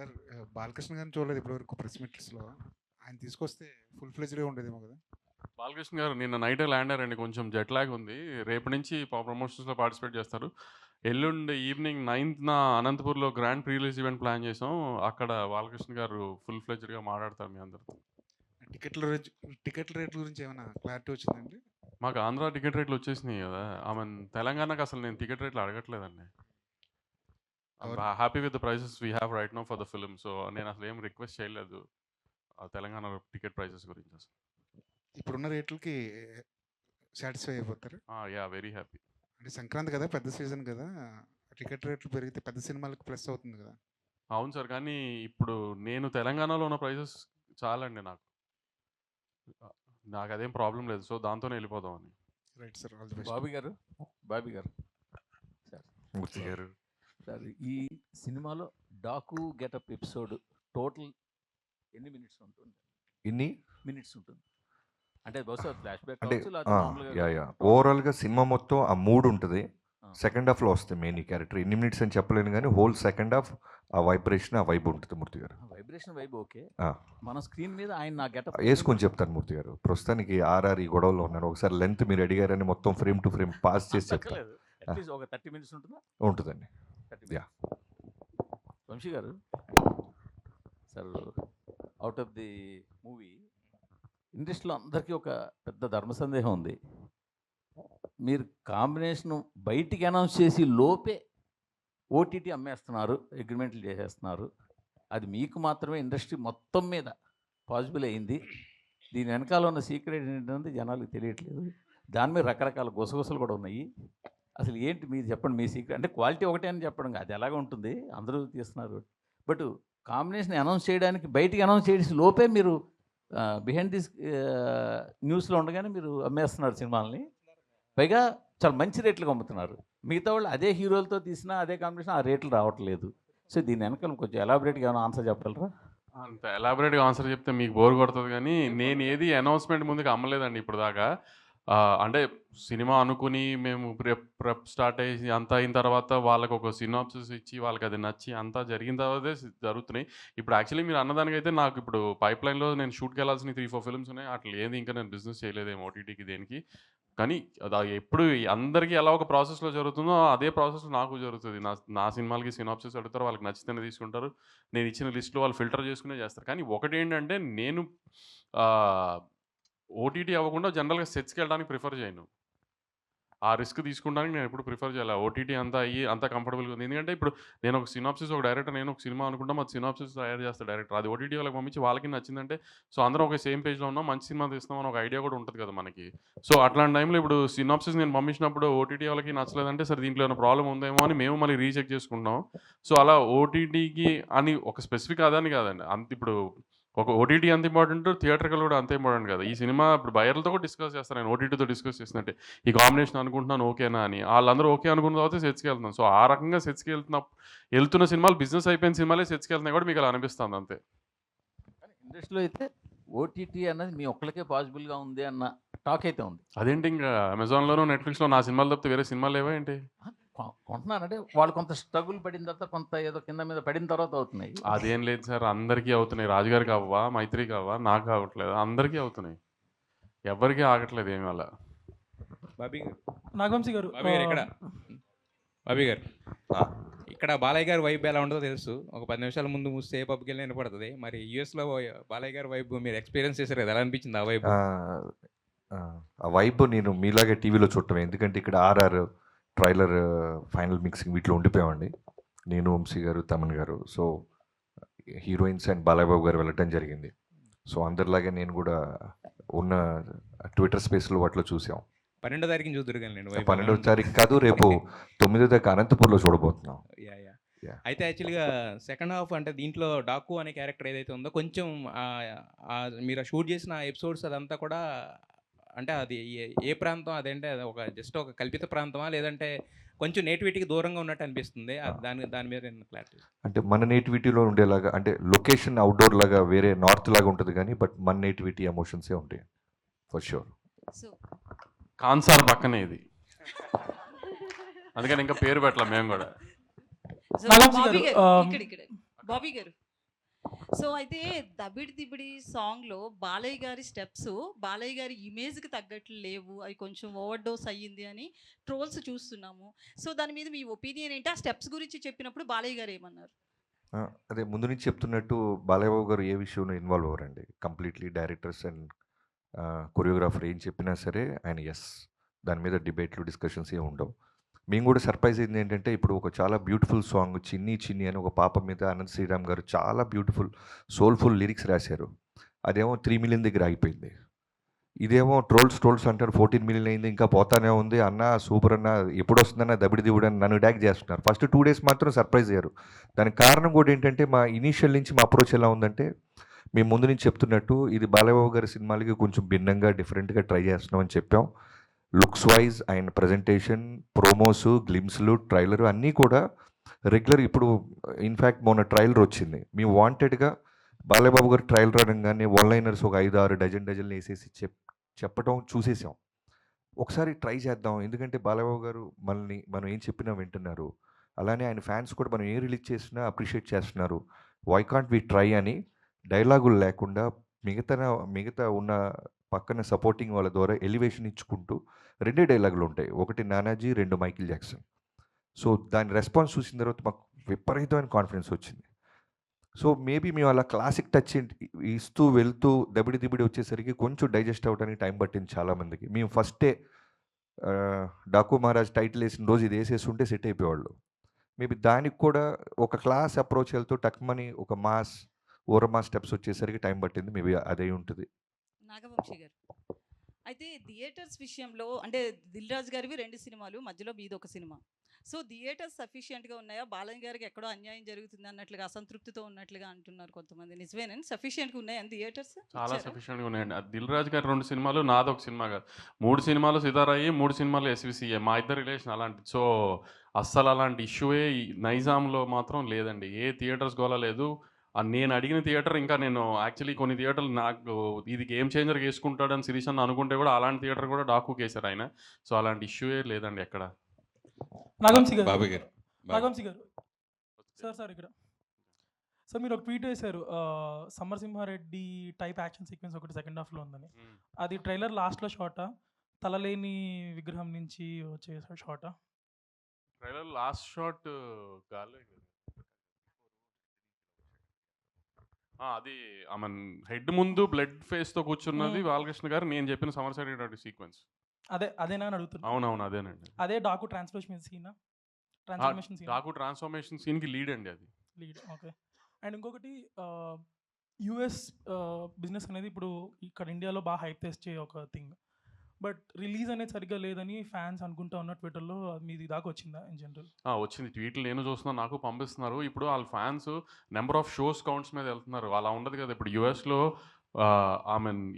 Sir Balakrishna గారిని చూడలేదు ఇప్పటివరకు ప్రెస్ మీట్స్లో. ఆయన తీసుకొస్తే ఫుల్ ఫ్లెజ్డ్గా ఉండేదేమో కదా. బాలకృష్ణ గారు నిన్న నైటే ల్యాండ్ అయ్యారండి. కొంచెం జెట్ లాగ్ ఉంది. రేపు నుంచి ప్రమోషన్స్లో పార్టిసిపేట్ చేస్తారు. ఎల్లుండి ఈవినింగ్ 9న అనంతపూర్లో grand pre release event plan చేసాం. అక్కడ బాలకృష్ణ గారు ఫుల్ ఫ్లెజ్డ్గా మాట్లాడతారు మీ అందరితో. టికెట్ల రేట్ల గురించి ఏమైనా క్లారిటీ వచ్చిందండి? మాకు ఆంధ్ర టికెట్ రేట్లు వచ్చేసినాయి కదా. తెలంగాణకు అసలు నేను టికెట్ రేట్లు అడగట్లేదండి. Happy with the prices we have right now for the film. So నేను అసలు ఏం రిక్వెస్ట్ చేయలేదు తెలంగాణ టికెట్ ప్రైసెస్ గురించి. అసలు ఇప్పుడున్న రేట్లకి సాటిస్ఫై అయిపోతారు? Yeah, very happy. అంటే సంక్రాంతి కదా, పెద్ద సీజన్ కదా, టికెట్ రేట్లు పెరిగితే పెద్ద సినిమాలకు ప్లస్ అవుతుంది కదా. అవును సార్, కానీ ఇప్పుడు నేను తెలంగాణలో ఉన్న ప్రైసెస్ చాలండి నాకు అదేం ప్రాబ్లం లేదు. సో దాంతోనే వెళ్ళిపోదామని. Right sir, all the best. Bobby గారు సార్, మూర్తి గారు సార్, ఈ సినిమాలో డాకు గెటప్ ఎపిసోడ్ టోటల్ ఎన్ని మినిట్స్ ఉంటుంది? మినిట్స్ ఉంటుంది అంటే బహుశా ఫ్లాష్ బ్యాక్ అంటే కావచ్చు. ఓవరాల్గా సినిమా మొత్తం ఆ మూడ్ ఉంటుంది. సెకండ్ హాఫ్లో వస్తుంది మెయిన్ ఈ క్యారెక్టర్. ఎన్ని మినిట్స్ అని చెప్పలేను కానీ హోల్ సెకండ్ హాఫ్ ఆ వైబ్రేషన్, ఆ వైబ్ ఉంటుంది మూర్తి గారు. Vibration vibe okay. మన స్క్రీన్ మీద ఆయన నా గెటప్ వేసుకొని చెప్తాను మూర్తి గారు. ప్రస్తుతానికి ఆర్ఆర్ ఈ గొడవలో ఉన్నారు. ఒకసారి లెంత్ మీరు అడిగారని మొత్తం ఫ్రేమ్ టు ఫ్రేమ్ పాస్ చేసి చెప్తాను. ఒక 30 మినిట్స్ ఉంటుందా? ఉంటుందండి. వంశీ గారు sir, out of the movie ఇండస్ట్రీలో అందరికీ ఒక పెద్ద ధర్మ సందేహం ఉంది. మీరు కాంబినేషన్ బయటికి అనౌన్స్ చేసి లోపే ఓటీటీ అమ్మేస్తున్నారు, అగ్రిమెంట్లు చేసేస్తున్నారు. అది మీకు మాత్రమే ఇండస్ట్రీ మొత్తం మీద పాసిబుల్ అయింది. దీని వెనకాల ఉన్న సీక్రెట్ ఏంటంటే జనాలకు తెలియట్లేదు. దాని మీద రకరకాల గుసగుసలు కూడా ఉన్నాయి. అసలు ఏంటి మీరు చెప్పండి, మీ సీక్రెట్. అంటే క్వాలిటీ ఒకటే అని చెప్పడం అది ఎలాగ ఉంటుంది, అందరూ తీస్తున్నారు. బట్ కాంబినేషన్ అనౌన్స్ చేయడానికి బయటికి అనౌన్స్ చేసి లోపే మీరు బిహైండ్ దిస్ న్యూస్లో ఉండగానే మీరు అమ్మేస్తున్నారు సినిమాలని. పైగా చాలా మంచి రేట్లకు అమ్ముతున్నారు. మిగతా వాళ్ళు అదే హీరోలతో తీసినా అదే కాంబినేషన్ ఆ రేట్లు రావట్లేదు. సో దీని వెనకాల కొంచెం ఎలాబరేట్గా ఏమైనా ఆన్సర్ చెప్పగలరా? అంత ఎలాబరేట్గా ఆన్సర్ చెప్తే మీకు బోర్ కొడుతుంది, కానీ నేను ఏది అనౌన్స్మెంట్ ముందుకు అమ్మలేదండి ఇప్పుడు దాకా. అంటే సినిమా అనుకుని మేము ప్రెప్ స్టార్ట్ అయ్యి అంతా అయిన తర్వాత వాళ్ళకి ఒక సినాప్సిస్ ఇచ్చి వాళ్ళకి అది నచ్చి అంతా జరిగిన తర్వాతే జరుగుతున్నాయి. ఇప్పుడు యాక్చువల్లీ మీరు అన్నదానికైతే నాకు ఇప్పుడు పైప్ లైన్లో నేను షూట్కి వెళ్ళాల్సిన 3-4 ఫిల్మ్స్ ఉన్నాయి. అట్లా ఏది ఇంకా నేను బిజినెస్ చేయలేదేమో ఓటీటీకి దేనికి. కానీ అది ఎప్పుడు అందరికీ ఎలా ఒక ప్రాసెస్లో జరుగుతుందో అదే ప్రాసెస్లో నాకు జరుగుతుంది. నా సినిమాలకి సినాప్సిస్ అడుగుతారు, వాళ్ళకి నచ్చితేనే తీసుకుంటారు. నేను ఇచ్చిన లిస్ట్లో వాళ్ళు ఫిల్టర్ చేసుకునే చేస్తారు. కానీ ఒకటి ఏంటంటే నేను ఓటీటీ అవ్వకుండా జనరల్గా సెట్స్కి వెళ్ళడానికి ప్రిఫర్ చేయను. ఆ రిస్క్ తీసుకోవడానికి నేను ఎప్పుడు ప్రిఫర్ చేయాలి. ఓటీటీ అంతా అయ్యి అంతా కంఫర్టబుల్గా ఉంది. ఎందుకంటే ఇప్పుడు నేను ఒక సినాప్సిస్, ఒక డైరెక్టర్, నేను ఒక సినిమా అనుకుంటాం, అది సినాప్సిస్ తయారు చేస్తాను డైరెక్టర్. అది ఓటీటీ వాళ్ళకి పంపించి వాళ్ళకి నచ్చిందంటే సో అందరం ఒక సేమ్ పేజ్లో ఉన్నాం, మంచి సినిమా తీస్తాం అని ఒక ఐడియా కూడా ఉంటుంది కదా మనకి. సో అట్లాంటి టైంలో ఇప్పుడు సినాప్సిస్ నేను పంపించినప్పుడు ఓటీటీ వాళ్ళకి నచ్చలేదంటే సరే దీంట్లో ఏమైనా ప్రాబ్లం ఉందేమో అని మేము మళ్ళీ రీచెక్ చేసుకుంటాం. సో అలా ఓటీటీకి అని ఒక స్పెసిఫిక్ అదని కాదండి. అంత ఇప్పుడు ఒక ఓటీటీ అంత ఇంపార్టెంట్, థియేటర్కల్ కూడా అంత ఇంపార్టెంట్ కదా. ఈ సినిమా ఇప్పుడు బయర్లతో కూడా డిస్కస్ చేస్తాను నేను, ఓటీటీతో డిస్కస్ చేసినట్టే ఈ కాంబినేషన్ అనుకుంటున్నాను ఓకేనా అని. వాళ్ళందరూ ఓకే అనుకున్న తర్వాత సెట్స్కి వెళ్తున్నాను. సో ఆ రకంగా సెట్స్కి వెళ్తున్న సినిమాలు బిజినెస్ అయిపోయిన సినిమాలే సెట్స్కి వెళ్తున్నాయి కూడా మీకు అలా అనిపిస్తుంది అంతే. ఇండస్ట్రీలో అయితే ఓటీటీ అన్నది మీ ఒక్కరికే పాసిబుల్గా ఉంది అన్న టాక్ అయితే ఉంది. అదేంటి ఇంకా అమెజాన్లోనూ నెట్ఫ్లిక్స్లో నా సినిమాలు తప్పితే వేరే సినిమాలు లేవా ఏంటి? కొంటున్నారంటే వాళ్ళు కొంత స్ట్రగుల్ పడిన తర్వాత, కొంత ఏదో కింద మీద పడిన తర్వాత అవుతున్నాయి. అదేం లేదు సార్, అందరికీ అవుతున్నాయి. రాజుగారికి అవ్వా, మైత్రికి అవ్వా, నాకు అవ్వట్లేదు, అందరికీ అవుతున్నాయి. ఎవరికి ఆగట్లేదు ఏమి అలా. బాబీ గారు, నాగవంశీ గారు, బాబీ గారు ఇక్కడ బాలయ్య గారి వైబ్ ఎలా ఉంటుందో తెలుసు. ఒక 10 నిమిషాల ముందు మూస్తే పబ్కి వెళ్ళి వినపడుతుంది. మరి యూఎస్లో బాలయ్య గారి వైబ్ మీరు ఎక్స్పీరియన్స్ చేశారు కదా, ఎలా అనిపించింది ఆ వైబ్? ఆ వైబ్ నేను మీలాగే టీవీలో చూడటమే. ఎందుకంటే ఇక్కడ ఆర్ఆర్ ట్రైలర్, ఫైనల్ మిక్సింగ్ వీటిలో ఉండిపోయామండి నేను, వంశీ గారు, తమన్ గారు. సో హీరోయిన్స్ అండ్ బాలయ్యబాబు గారు వెళ్ళటం జరిగింది. సో అందరిలాగే నేను కూడా ఉన్న ట్విట్టర్ స్పేస్లో వాటిలో చూసాం. 12వ తారీఖుని చూద్దరు కానీ నేను 12వ తారీఖు కాదు, రేపు 9వ తారీఖు అనంతపూర్లో చూడబోతున్నాం. అయితే యాక్చువల్గా సెకండ్ హాఫ్ అంటే దీంట్లో డాకు అనే క్యారెక్టర్ ఏదైతే ఉందో కొంచెం మీరు షూట్ చేసిన ఎపిసోడ్స్ అదంతా కూడా అంటే అది ఏ ప్రాంతం అదేంటే అది ఒక జస్ట్ ఒక కల్పిత ప్రాంతమా లేదంటే కొంచెం నేటివిటీకి దూరంగా ఉన్నట్టు అనిపిస్తుంది? దాని మీద క్లారిటీ. అంటే మన నేటివిటీలో ఉండేలాగా, అంటే లొకేషన్ అవుట్డోర్ లాగా వేరే నార్త్ లాగా ఉంటుంది కానీ బట్ మన నేటివిటీ ఎమోషన్సే ఉంటాయి ఫర్ షూర్. కాన్సార్ పక్కనే ఇది, అందుకని ఇంకా పేరు పెట్టలేం మేము కూడా. బాబీ గారు, సో అయితే దబిడి దిబిడి సాంగ్లో బాలయ్య గారి స్టెప్స్ బాలయ్య గారి ఇమేజ్కి తగ్గట్లు లేవు, అవి కొంచెం ఓవర్ డోస్ అయ్యింది అని ట్రోల్స్ చూస్తున్నాము. సో దాని మీద మీ ఒపీనియన్ ఏంటి? ఆ స్టెప్స్ గురించి చెప్పినప్పుడు బాలయ్య గారు ఏమన్నారు? అదే ముందు నుంచి చెప్తున్నట్టు బాలయ్యబాబు గారు ఏ విషయంలో ఇన్వాల్వ్ అవ్వరండి. కంప్లీట్లీ డైరెక్టర్స్ అండ్ కొరియోగ్రాఫర్ ఏం చెప్పినా సరే ఆయన ఎస్, దాని మీద డిబేట్లు డిస్కషన్స్ ఏమి ఉండవు. మేము కూడా సర్ప్రైజ్ అయింది ఏంటంటే, ఇప్పుడు ఒక చాలా బ్యూటిఫుల్ సాంగ్ 'చిన్ని చిన్ని' అని ఒక పాప మీద అనంత్ శ్రీరామ్ గారు చాలా బ్యూటిఫుల్ సోల్ఫుల్ లిరిక్స్ రాశారు. అదేమో 3 మిలియన్ దగ్గర ఆగిపోయింది. ఇదేమో ట్రోల్స్ అంటారు 14 మిలియన్ అయింది, ఇంకా పోతానే ఉంది, అన్న సూపర్ అన్న, ఎప్పుడు వస్తుందన్న దబిడి దివుడు అని నన్ను ట్యాగ్ చేస్తున్నారు. ఫస్ట్ 2 డేస్ మాత్రం సర్ప్రైజ్ అయ్యారు. దానికి కారణం కూడా ఏంటంటే, మా ఇనీషియల్ నుంచి మా అప్రోచ్ ఎలా ఉందంటే, మేము ముందు నుంచి చెప్తున్నట్టు ఇది బాలయ్యబాబు గారి సినిమాలకి కొంచెం భిన్నంగా డిఫరెంట్గా ట్రై చేస్తున్నామని చెప్పాం. Looks wise and presentation, promos, గ్లిమ్స్లు, ట్రైలర్ అన్నీ కూడా రెగ్యులర్. ఇప్పుడు ఇన్ఫ్యాక్ట్ మొన్న ట్రైలర్ వచ్చింది. మేము వాంటెడ్గా బాలయ్యబాబు గారు ట్రైలర్ అనగానే వన్లైనర్స్ ఒక 5-6 డజన్లు వేసేసి చెప్పడం చూసేసాం. ఒకసారి ట్రై చేద్దాం, ఎందుకంటే బాలయ్యబాబు గారు మనం ఏం చెప్పినా వింటున్నారు, అలానే ఆయన ఫ్యాన్స్ కూడా మనం ఏం రిలీజ్ చేసినా అప్రిషియేట్ చేస్తున్నారు. వై కాంట్ వి ట్రై అని డైలాగులు లేకుండా మిగతా ఉన్న పక్కన సపోర్టింగ్ వాళ్ళ ద్వారా ఎలివేషన్ ఇచ్చుకుంటూ 2 డైలాగులు ఉంటాయి. ఒకటి నానాజీ, 2 మైకిల్ జాక్సన్. సో దాని రెస్పాన్స్ చూసిన తర్వాత మాకు విపరీతమైన కాన్ఫిడెన్స్ వచ్చింది. సో మేబీ మేము అలా క్లాసిక్ టచ్ ఇస్తూ వెళ్తూ దబిడి దిబిడి వచ్చేసరికి కొంచెం డైజెస్ట్ అవ్వడానికి టైం పట్టింది చాలామందికి. మేము ఫస్టే డాకు మహారాజ్ టైటిల్ వేసిన రోజు ఇది వేసేసి ఉంటే సెట్ అయిపోయేవాళ్ళు. మేబీ దానికి కూడా ఒక క్లాస్ అప్రోచ్ వెళ్తూ టక్మని ఒక ఓరమాస్ స్టెప్స్ వచ్చేసరికి టైం పట్టింది. మేబీ అదే ఉంటుంది. నాగవంశీ గారు, అయితే థియేటర్స్ విషయంలో అంటే దిల్ రాజు గారివి 2 సినిమాలు, మధ్యలో మీది ఒక సినిమా. సో థియేటర్స్ సఫిషియెంట్గా ఉన్నాయా? బాలయ్య గారికి ఎక్కడో అన్యాయం జరుగుతుంది అన్నట్లుగా, అసంతృప్తితో ఉన్నట్లుగా అంటున్నారు కొంతమంది. నిజమేనండి? సఫిషియెంట్గా ఉన్నాయని థియేటర్స్? చాలా సఫిషియెంట్గా ఉన్నాయండి. దిల్ రాజు గారి 2 సినిమాలు, నాదొక సినిమా కాదు. 3 సినిమాలు సితారాయి, 3 సినిమాలు ఎస్విసిఏ. మా ఇద్దరి రిలేషన్ అలాంటిది. సో అస్సలు అలాంటి ఇష్యూయే ఈ నైజాంలో మాత్రం లేదండి. ఏ థియేటర్స్ గోల లేదు. నేను అడిగిన థియేటర్, ఇంకా నేను యాక్చువల్లీ కొన్ని థియేటర్లు నాకు ఇది గేమ్ చేంజర్ వేసుకుంటాడని శిరీష్ అన్న అనుకుంటే కూడా అలాంటి థియేటర్ కూడా డాకు కేసారు ఆయన. సో అలాంటి ఇష్యూయే లేదండి ఎక్కడ. నాగవంశీ గారు, బాబు గారు నాగవంశీ గారు సార్ ఇక్కడ సార్ మీరు ఒక ట్వీట్ వేశారు, సమరసింహారెడ్డి టైప్ యాక్షన్ సీక్వెన్స్ ఒకటి సెకండ్ హాఫ్లో ఉందని. అది ట్రైలర్ లాస్ట్లో షాటా, తలలేని విగ్రహం నుంచి వచ్చే షాటా? ట్రైలర్ లాస్ట్ షాట్ గాలి అది ఆమె హెడ్ ముందు బ్లడ్ ఫేస్తో కూర్చున్నది బాలకృష్ణ గారు. నేను చెప్పిన సమరసింహారెడ్డి సీక్వెన్స్ అదేనా అని అడుగుతున్నా. అవునవును అదేనండి. అదే Daaku transformation scene Daaku transformation సీన్కి లీడ్ అండి అది. Lead, okay. అండ్ ఇంకొకటి, యుఎస్ బిజినెస్ అనేది ఇప్పుడు ఇక్కడ ఇండియాలో బాగా హైప్ తెచ్చే ఒక థింగ్. బట్ రిలీజ్ అనేది సరిగ్గా లేదని ఫ్యాన్స్ అనుకుంటా ఉన్న ట్విట్టర్లో. మీది దాకా వచ్చిందా ఇన్ జనరల్? వచ్చింది ట్వీట్లు, నేను చూస్తున్నాను, నాకు పంపిస్తున్నారు. ఇప్పుడు వాళ్ళ fans number of shows counts మీద వెళ్తున్నారు. అలా ఉండదు కదా. ఇప్పుడు యూఎస్లో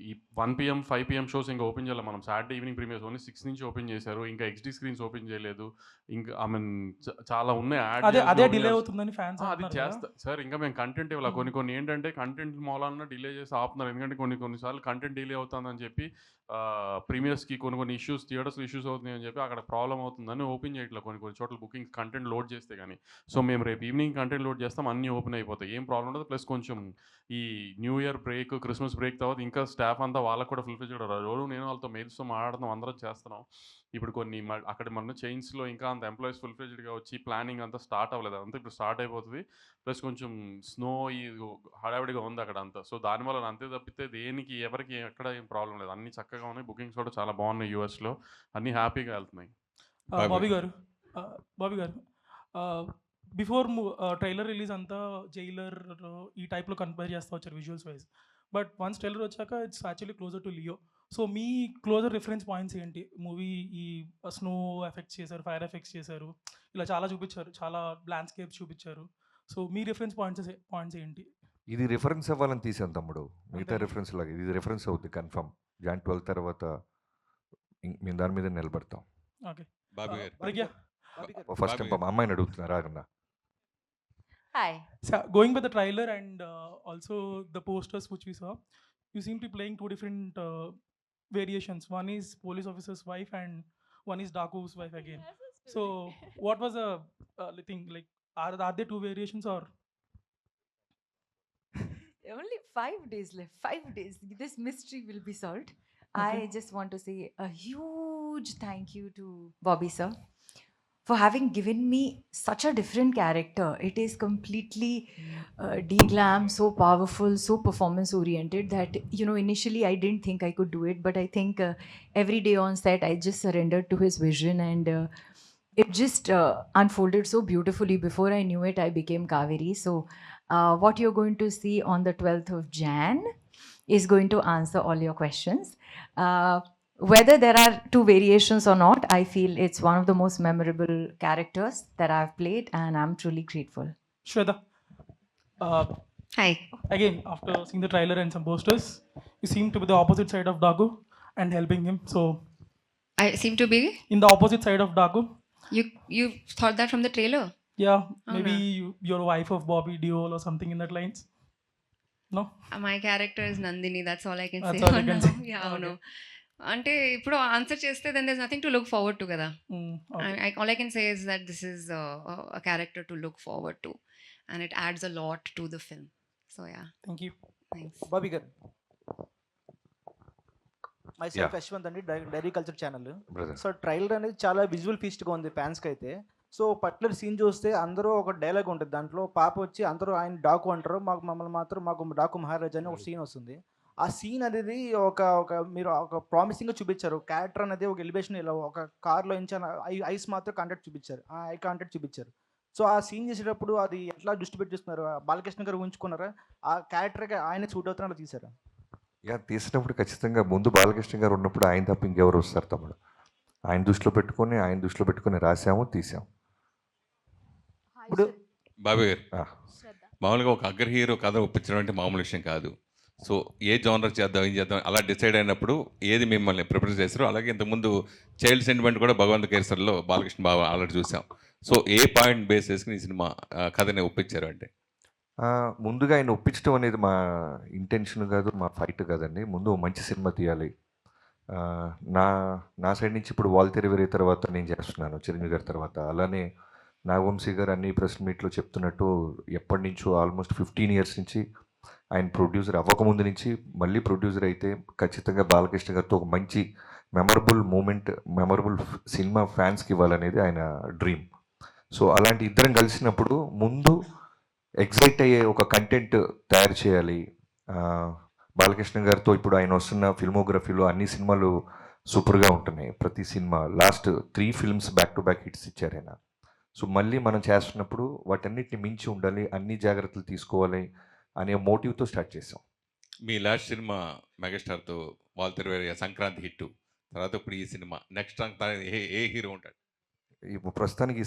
ఈ 1 PM 5 PM షోస్ ఇంకా ఓపెన్ చేయాలి. మనం సాటర్డే ఈవినింగ్ ప్రీమియర్స్ ఓన్లీ 6 నుంచి ఓపెన్ చేశారు. ఇంకా XD స్క్రీన్స్ ఓపెన్ చేయలేదు. ఇంకా చాలా ఉన్నాయి. అదే డిలే అవుతుందని ఫ్యాన్స్ అది చేస్తా సార్. ఇంకా మేము కంటెంట్ ఇవ్వాలి. కొన్ని ఏంటంటే కంటెంట్ మూలాన డిలే చేసి ఆపుతున్నారు. ఎందుకంటే కొన్నిసార్లు కంటెంట్ డిలే అవుతుందని చెప్పి ప్రీమియర్స్కి కొన్ని ఇష్యూస్, థియేటర్స్లో ఇష్యూస్ అవుతున్నాయని చెప్పి అక్కడ ప్రాబ్లం అవుతుందని ఓపెన్ చేయట్లేదు కొన్ని చోట్ల బుకింగ్ కంటెంట్ లోడ్ చేస్తే కానీ. సో మేము రేపు ఈవినింగ్ కంటెంట్ లోడ్ చేస్తాం, అన్నీ ఓపెన్ అయిపోతాయి, ఏం ప్రాబ్లం ఉండదు. ప్లస్ కొంచెం ఈ new year break, Christmas break తర్వాత ఇంకా స్టాఫ్ అంతా వాళ్ళకు కూడా ఫుల్ఫిల్ చేయడం. రోజు నేను వాళ్ళతో మెయిల్స్తో మాట్లాడుతున్నాం, అందరం చేస్తున్నాం. ఇప్పుడు కొన్ని అక్కడ మన చైన్స్లో ఇంకా అంత ఎంప్లాయీస్ ఫుల్ఫిల్డ్గా వచ్చి ప్లానింగ్ అంతా స్టార్ట్ అవ్వలేదు. అంతా ఇప్పుడు స్టార్ట్ అయిపోతుంది. ప్లస్ కొంచెం స్నో ఈ హడావిడిగా ఉంది అక్కడ అంతా. సో దానివల్ల అంతే తప్పితే దేనికి ఎవరికి ఎక్కడ ఏం ప్రాబ్లం లేదు. అన్నీ చక్కగా ఉన్నాయి. బుకింగ్స్ కూడా చాలా బాగున్నాయి యూఎస్లో. అన్నీ హ్యాపీగా వెళ్తున్నాయి. బాబీ గారు, బిఫోర్ ట్రైలర్ రిలీజ్ అంతా జైలర్ ఈ టైప్లో కంపేర్ చేస్తూ వచ్చారు visuals wise. But once trailer వచ్చాక it's actually closer to Leo. So మీ క్లోజర్ రిఫరెన్స్ పాయింట్స్ ఏంటి? మూవీ ఈ స్నో ఎఫెక్ట్స్ చేశారు, ఫైర్ ఎఫెక్ట్స్ చేశారు, ఇలా చాలా చూపించారు, చాలా ల్యాండ్స్కేప్స్ చూపించారు. సో మీ రిఫరెన్స్ పాయింట్స్ ఏంటి? ఇది రిఫరెన్స్ అవ్వాలని తీసాను తమ్ముడు. మిగతా రిఫరెన్స్ లాగా ఇది రిఫరెన్స్ అవుతుంది కన్ఫర్మ్. Jan 12 తర్వాత మేము దాని మీద నిలబడతాం. ఓకే. బాబు గారు ఫస్ట్ టైం అమ్మాయిని అడుగుతున్నారు ఆగన్నా. Hi. So, going by the trailer and also the posters which we saw, you seem to be playing 2 different variations. One is police officer's wife and one is Daku's wife again. So, what was the thing like? Are there 2 variations or? Only 5 days left. 5 days. This mystery will be solved. Okay. I just want to say a huge thank you to Bobby sir for having given me such a different character. It is completely de-glam, so powerful, so performance oriented that, you know, initially I didn't think I could do it, but I think every day on set I just surrendered to his vision, and it just unfolded so beautifully. Before I knew it, I became Kaveri. So what you're going to see on the 12th of Jan is going to answer all your questions. Whether there are two variations or not, I feel it's one of the most memorable characters that I've played, and I'm truly grateful. Shweta, Hi. again, after seeing the trailer and some posters, you seem to be the opposite side of Dagu and helping him. So, I seem to be. in the opposite side of Dagu, You thought that from the trailer? yeah, Oh, maybe no. you're a wife of Bobby Deol or something in that lines. No? My character is Nandini. That's all I can That's say all for you can now. say. Yeah, Okay. no. అంటే ఇప్పుడు answer చేస్తే then there's nothing to look forward to కదా. Okay. All I can say is that this is a character to look forward to, and it adds a lot to the film. So yeah, Thank you. thanks. Bobby గారు, myself Yeah. Yashwant అండి, dairy culture channel. Brother so trailer అనేది చాలా visual ఫీస్ట్గా ఉంది ఫ్యాన్స్కి అయితే. So particular scene చూస్తే అందరూ ఒక డైలాగ్ ఉంటుంది దాంట్లో. పాప వచ్చి అందరూ ఆయన డాకు అంటారు, మమ్మల్ని మాత్రం మాకు డాకు మహారాజ్ అని ఒక సీన్ వస్తుంది. ఆ సీన్ అనేది మీరు ఒక ప్రామిసింగ్గా చూపించారు. క్యారెక్టర్ అనేది ఒక ఎలివేషన్, ఇలా ఒక కార్లో నుంచి ఐస్ మాత్రం కాంటాక్ట్ చూపించారు, ఆ ఐ కాంటాక్ట్ చూపించారు. సో ఆ సీన్ చేసేటప్పుడు అది ఎట్లా దృష్టి పెట్టిస్తున్నారు? బాలకృష్ణ గారు ఉంచుకున్నారా? ఆ క్యారెక్టర్కి ఆయన సూట్ అవుతున్నా తీసారా? యా తీసినప్పుడు ఖచ్చితంగా ముందు బాలకృష్ణ గారు ఉన్నప్పుడు ఆయన తప్ప ఇంకెవరు వస్తారు తమ్ముడు. ఆయన దృష్టిలో పెట్టుకొని రాసాము, తీసాము. ఇప్పుడు బాబీ గారు, ఆ, మామూలుగా ఒక అగ్ర హీరో కథ ఒప్పించడం అంటే మామూలు విషయం కాదు. సో ఏ జానర్ చేద్దాం, ఏం చేద్దాం అలా డిసైడ్ అయినప్పుడు ఏది మిమ్మల్ని ప్రిపేర్ చేశారో, అలాగే ఇంతకుముందు చైల్డ్ సెంటిమెంట్ కూడా భగవంత్ కేసర్లో బాలకృష్ణ బాబు ఆల్రెడీ చూసాం. సో ఏ పాయింట్ బేస్ చేసుకుని ఈ సినిమా కథని ఒప్పించారు అంటే? ముందుగా ఆయన ఒప్పించడం అనేది మా ఇంటెన్షన్ కాదు, మా ఫైట్ కాదండి. ముందు మంచి సినిమా తీయాలి. ఆ, నా సైడ్ నుంచి ఇప్పుడు వాల్తెరి వేరే తర్వాత నేను చేస్తున్నాను చిరంజీవి గారి తర్వాత. అలానే నాగవంశీ గారు అన్ని ప్రెస్ మీట్లో చెప్తున్నట్టు ఎప్పటి నుంచో ఆల్మోస్ట్ 15 years నుంచి ఆయన ప్రొడ్యూసర్ అవ్వకముందు నుంచి మళ్ళీ ప్రొడ్యూసర్ అయితే ఖచ్చితంగా బాలకృష్ణ గారితో ఒక మంచి మెమరబుల్ సినిమా ఫ్యాన్స్కి ఇవ్వాలనేది ఆయన డ్రీమ్. సో అలాంటి ఇద్దరం కలిసినప్పుడు ముందు ఎగ్జైట్ అయ్యే ఒక కంటెంట్ తయారు చేయాలి. బాలకృష్ణ గారితో ఇప్పుడు ఆయన వస్తున్న ఫిల్మోగ్రఫీలో అన్ని సినిమాలు సూపర్గా ఉంటున్నాయి. ప్రతి cinema last 3 films back to back hits ఇచ్చారు ఆయన. సో మళ్ళీ మనం చేస్తున్నప్పుడు వాటన్నిటిని మించి ఉండాలి, అన్ని జాగ్రత్తలు తీసుకోవాలి అనే మోటివ్తో స్టార్ట్ చేసాం. మీ లాస్ట్ సినిమా మెగాస్టార్తో వాల్తెర్ వేరే సంక్రాంతి హిట్ తర్వాత ఇప్పుడు ఈ సినిమా నెక్స్ట్ ఏ హీరో ఉంటాడు? ఇప్పుడు ప్రస్తుతానికి ఈ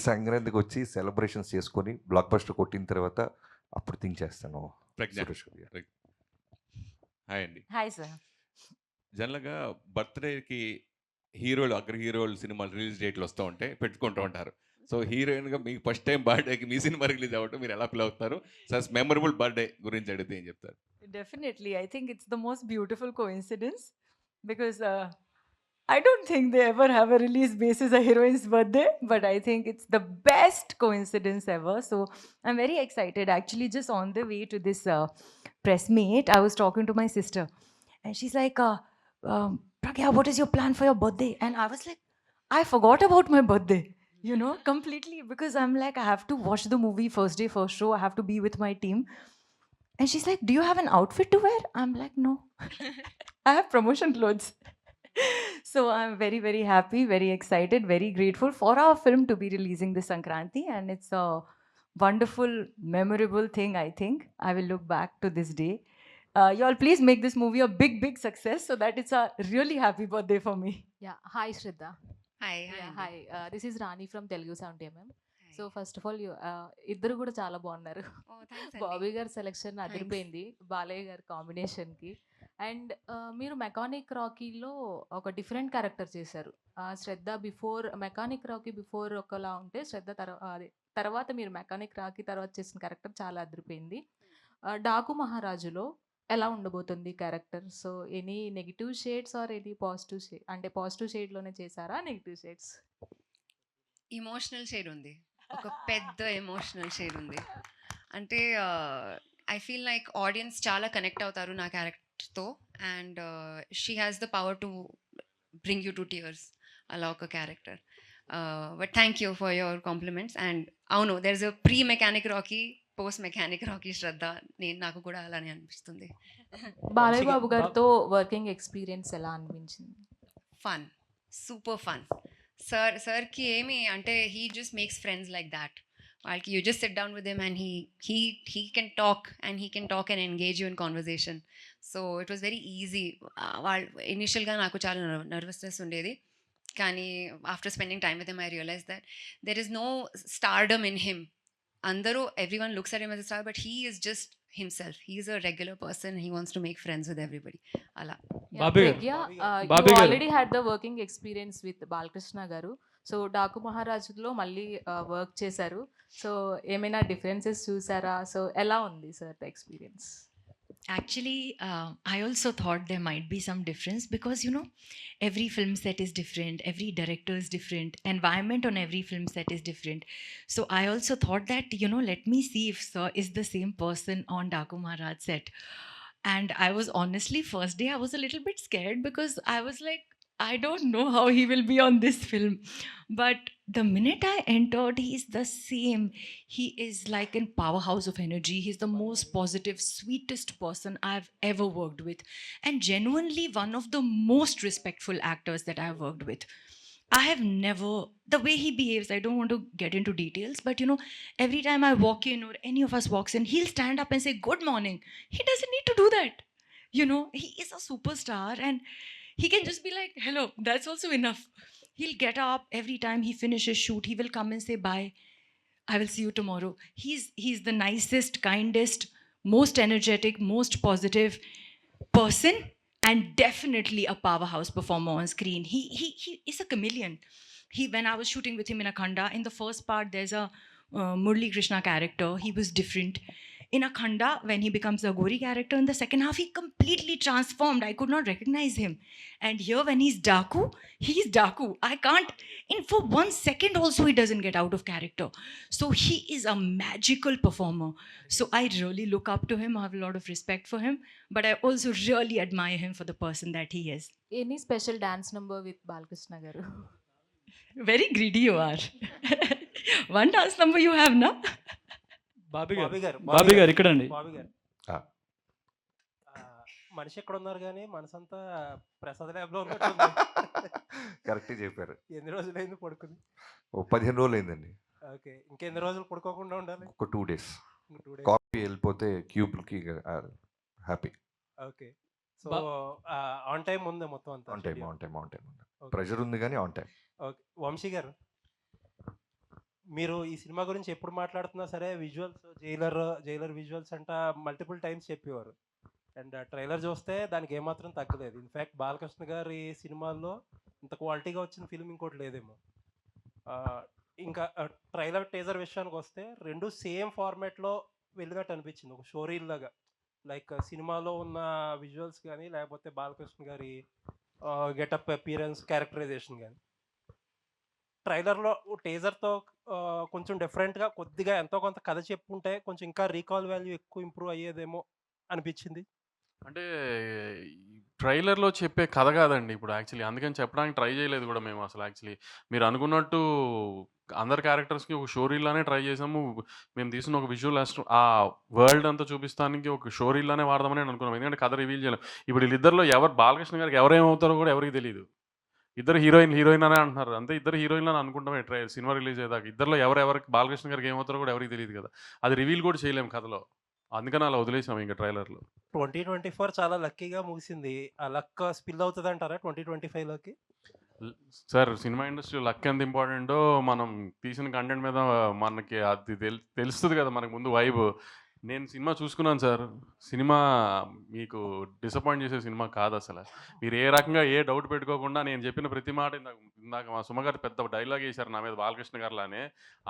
సంక్రాంతికి వచ్చి సెలబ్రేషన్స్ చేసుకొని బ్లాక్ బస్టర్ కొట్టిన తర్వాత అప్పుడు థింక్ చేస్తాను. ప్రజ్ఞ. సురేష్ గారు. హాయ్ అండి. Hi, sir. జనరల్గా బర్త్డేకి హీరోలు అగ్ర హీరోలు సినిమాలు రిలీజ్ డేట్లు వస్తూ ఉంటే పెట్టుకుంటూ ఉంటారు. సో హీరోయిన్గా మీకు ఫస్ట్ టైం బర్త్డేకి మీ సినిమా రిలీజ్ అవ్వటం మీరు ఎలా ఫీల్ అవుతారు? సస్ మెమరబుల్ బర్త్డే గురించి అడిగితే ఏం చెప్తారు? Definitely. I think it's the most beautiful coincidence because I don't think they ever have a release basis a heroine's birthday, but I think it's the best coincidence ever. So I'm very excited. Actually, just on the way to this press meet, I was talking to my sister, and she's like, Pragya, what is your plan for your birthday? And I was like, I forgot about my birthday, you know, completely, because I'm like, I have to watch the movie first day, first show. I have to be with my team. And she's like, do you have an outfit to wear? I'm like, no. I have promotion clothes. So I'm very, very happy, very excited, very grateful for our film to be releasing this Sankranti. And it's a wonderful, memorable thing, I think. I will look back to this day. Y'all please make this movie a big, big success so that it's a really happy birthday for me. Yeah, hi Shraddha. Hi. Yeah, hi. This is Rani from Telugu 70mm. So first of all ఇద్దరు కూడా చాలా బాగున్నారు. బాబీ గారి selection అదిరిపోయింది బాలయ్య గారి కాంబినేషన్కి. And మీరు mechanic రాకీలో ఒక డిఫరెంట్ క్యారెక్టర్ చేశారు. శ్రద్ధ మెకానిక్ రాకీ బిఫోర్ ఒకలా ఉంటే శ్రద్ధ తర్వాత మీరు మెకానిక్ రాకీ తర్వాత చేసిన క్యారెక్టర్ చాలా అదిరిపోయింది. డాకు మహారాజులో ఎలా ఉండబోతుంది character? So any negative shades or any positive shade, అంటే పాజిటివ్ షేడ్లోనే చేశారా నెగిటివ్ షేడ్స్? ఇమోషనల్ షేడ్ ఉంది, ఒక పెద్ద ఎమోషనల్ షేడ్ ఉంది. అంటే I feel like audience chala connect avutaru na character tho, and she has the power to bring you to tears ala oka character. But thank you for your compliments. And అవును, there's a pre mechanic Rocky, post mechanic Rocky Shraddha. నాకు కూడా అలానే అనిపిస్తుంది. బాలయ్య బాబు గారితో working experience ఎలా అనిపించింది? Fun, super fun. సార్కి ఏమి అంటే he just makes friends like that. వాళ్ళకి you just sit down with him and he can talk and engage you in conversation. So it was very easy. వాళ్ళు ఇనిషియల్గా నాకు చాలా నర్వస్నెస్ ఉండేది, కానీ after spending time with him I realize that there is no stardom in him. అందరూ everyone looks at him as a star, but he is just himself. He is a regular person. He wants to make friends with everybody. అలా. Bobby you already had the working experience with Balakrishna గారు. So Daaku మహారాజులో మళ్ళీ work చేశారు. So ఏమైనా differences చూసారా? So ఎలా ఉంది sir the experience? Actually, I also thought there might be some difference because, you know, every film set is different, every director is different, environment on every film set is different. So I also thought that, you know, let me see if Sir is the same person on Daku Maharaj set. And I was honestly, first day I was a little bit scared because I was like, I don't know how he will be on this film. But the minute I entered, he is the same. He is like a powerhouse of energy. He's the most positive, sweetest person I've ever worked with. And genuinely one of the most respectful actors that I've worked with. I have never, the way he behaves, I don't want to get into details, but you know, every time I walk in or any of us walks in, he'll stand up and say, "Good morning." He doesn't need to do that. You know, he is a superstar and he can just be like, "Hello," that's also enough. He'll get up every time he finishes shoot. He will come and say, "Bye. I will see you tomorrow." He's the nicest, kindest, most energetic, most positive person, and definitely a powerhouse performer on screen. He is a chameleon. When I was shooting with him in Akhanda, in the first part, there's a Murli Krishna character. He was different. In Akhanda, when he becomes a Gori character, in the second half, he completely transformed. I could not recognize him. And here, when he's Daku, I can't, for 1 second also, he doesn't get out of character. So he is a magical performer. So I really look up to him. I have a lot of respect for him. But I also really admire him for the person that he is. Any special dance number with Balkrishna garu? Very greedy you are. One dance number you have, na? Bobby గారు ఇక్కడండి. బాబీ గారు, మనిషి ఎక్కడ ఉన్నారు కానీ మనసంతా ప్రసాద్ ల్యాబ్లో ఉన్నట్టుంది. కరెక్ట్గా చెప్పారు. ఎన్ని రోజులైంది పడుకుంది? 15 రోజులు అయిందండి. ఓకే, ఇంకెన్ని రోజులు పడుకోకుండా ఉండాలి? ఒక 2 days. కాపీ వెళ్ళిపోతే క్యూబ్కి happy. Okay, so on time ఉంది మొత్తం అంతా? On time. ప్రెషర్ ఉంది కానీ ఆన్ టైం. ఓకే, వంశీ గారు, మీరు ఈ సినిమా గురించి ఎప్పుడు మాట్లాడుతున్నా సరే విజువల్స్, జైలర్ విజువల్స్ అంట మల్టిపుల్ టైమ్స్ చెప్పేవారు. అండ్ ట్రైలర్ చూస్తే దానికి ఏమాత్రం తగ్గలేదు. ఇన్ఫ్యాక్ట్ బాలకృష్ణ గారి సినిమాల్లో ఇంత క్వాలిటీగా వచ్చిన ఫిల్మ్ ఇంకోటి లేదేమో. ఇంకా ట్రైలర్ టీజర్ విషయానికి వస్తే రెండు సేమ్ ఫార్మాట్లో వెళ్ళినట్టు అనిపించింది, ఒక షోరీల్ లాగా. లైక్ సినిమాలో ఉన్న విజువల్స్ కానీ లేకపోతే బాలకృష్ణ గారి గెటప్, అపియరెన్స్, క్యారెక్టరైజేషన్ కానీ ట్రైలర్లో టీజర్తో కొంచెం డిఫరెంట్గా కొద్దిగా ఎంతో కొంత కథ చెప్పుకుంటే కొంచెం ఇంకా రీకాల్ వాల్యూ ఎక్కువ ఇంప్రూవ్ అయ్యేదేమో అనిపించింది. అంటే ట్రైలర్లో చెప్పే కథ కాదండి ఇప్పుడు యాక్చువల్లీ, అందుకని చెప్పడానికి ట్రై చేయలేదు కూడా మేము అసలు. యాక్చువల్లీ మీరు అనుకున్నట్టు అందరు క్యారెక్టర్స్కి ఒక షోరీలానే ట్రై చేసాము. మేము తీసిన ఒక విజువల్ ఆ వరల్డ్ అంతా చూపిస్తానికి ఒక షోరీలానే వాడదామని అనుకున్నాం, ఎందుకంటే కథ రివీల్ చేయలేం. ఇప్పుడు వీళ్ళిద్దరిలో బాలకృష్ణ గారికి ఎవరేమవుతారో కూడా ఎవరికి తెలియదు. ఇద్దరు హీరోయిన్ అనే అంటున్నారు, అంతే. ఇద్దరు హీరోయిన్లు అని అనుకుంటామే సినిమా రిలీజ్ అయ్యేదాకా. ఇద్దరులో ఎవరికి బాలకృష్ణ గారికి ఏమవుతారో కూడా ఎవరికి తెలియదు కదా. అది రివీల్ కూడా చేయలేము కథలో, అందుకని అలా వదిలేసాం ఇంకా ట్రైలర్లో. 2024 చాలా లక్కీగా ముగిసింది. ఆ లక్ స్పిల్ అవుతుంది అంటారా 2025లోకి? సార్, సినిమా ఇండస్ట్రీ లక్ ఎంత ఇంపార్టెంటో మనం తీసిన కంటెంట్ మీద మనకి అది తెలుస్తుంది కదా మనకు ముందు వైబ్. నేను సినిమా చూసుకున్నాను సార్. సినిమా మీకు డిసప్పాయింట్ చేసే సినిమా కాదు అసలు. మీరు ఏ రకంగా ఏ డౌట్ పెట్టుకోకుండా నేను చెప్పిన ప్రతి మాట ఇందాక మా సుమగారు పెద్ద డైలాగ్ వేశారు నా మీద బాలకృష్ణ గారిలానే.